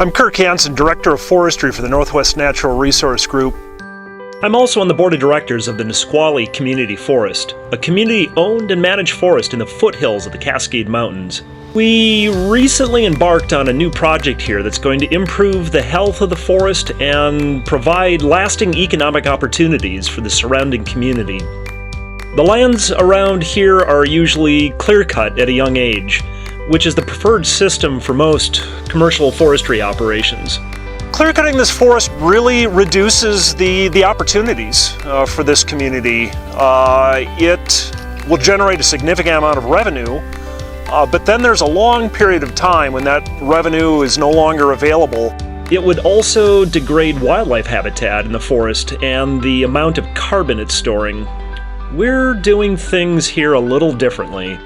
I'm Kirk Hansen, Director of Forestry for the Northwest Natural Resource Group. I'm also on the board of directors of the Nisqually Community Forest, a community-owned and managed forest in the foothills of the Cascade Mountains. We recently embarked on a new project here that's going to improve the health of the forest and provide lasting economic opportunities for the surrounding community. The lands around here are usually clear-cut at a young age, which is the preferred system for most commercial forestry operations. Clear-cutting this forest really reduces the opportunities for this community. It will generate a significant amount of revenue, but then there's a long period of time when that revenue is no longer available. It would also degrade wildlife habitat in the forest and the amount of carbon it's storing. We're doing things here a little differently.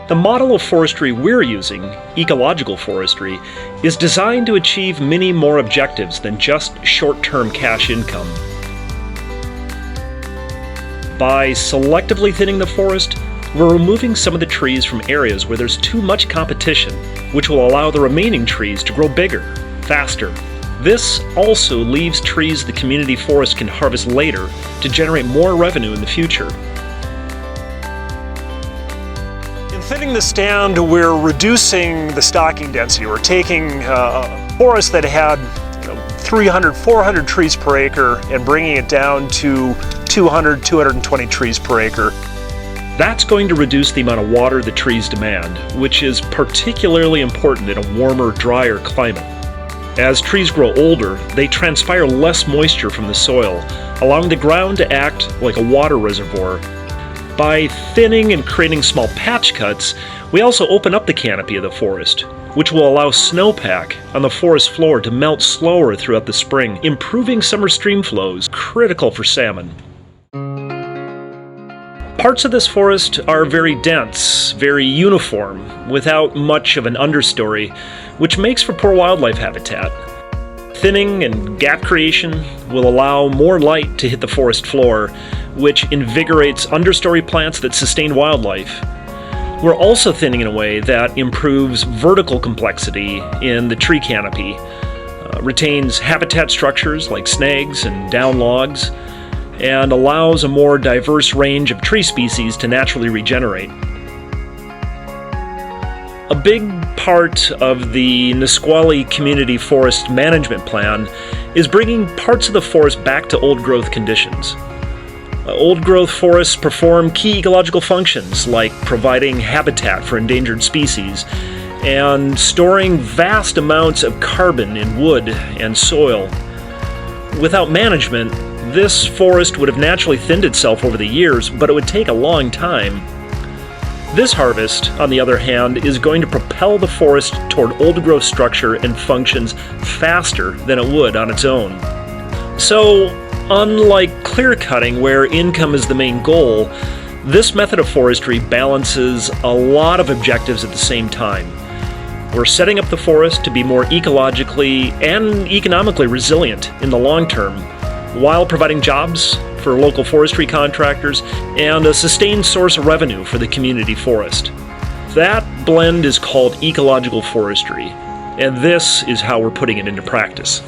The model of forestry we're using, ecological forestry, is designed to achieve many more objectives than just short-term cash income. By selectively thinning the forest, we're removing some of the trees from areas where there's too much competition, which will allow the remaining trees to grow bigger, faster. This also leaves trees the community forest can harvest later to generate more revenue in the future. In thinning the stand, we're reducing the stocking density. We're taking a forest that had 300, 400 trees per acre and bringing it down to 200, 220 trees per acre. That's going to reduce the amount of water the trees demand, which is particularly important in a warmer, drier climate. As trees grow older, they transpire less moisture from the soil, allowing the ground to act like a water reservoir. By thinning and creating small patch cuts, we also open up the canopy of the forest, which will allow snowpack on the forest floor to melt slower throughout the spring, improving summer stream flows, critical for salmon. Parts of this forest are very dense, very uniform, without much of an understory, which makes for poor wildlife habitat. Thinning and gap creation will allow more light to hit the forest floor, which invigorates understory plants that sustain wildlife. We're also thinning in a way that improves vertical complexity in the tree canopy, retains habitat structures like snags and down logs, and allows a more diverse range of tree species to naturally regenerate. A big part of the Nisqually Community Forest Management Plan is bringing parts of the forest back to old-growth conditions. Old-growth forests perform key ecological functions like providing habitat for endangered species and storing vast amounts of carbon in wood and soil. Without management, this forest would have naturally thinned itself over the years, but it would take a long time. This harvest, on the other hand, is going to propel the forest toward old-growth structure and functions faster than it would on its own. So, unlike clear-cutting, where income is the main goal, this method of forestry balances a lot of objectives at the same time. We're setting up the forest to be more ecologically and economically resilient in the long term, while providing jobs for local forestry contractors and a sustained source of revenue for the community forest. That blend is called ecological forestry, and this is how we're putting it into practice.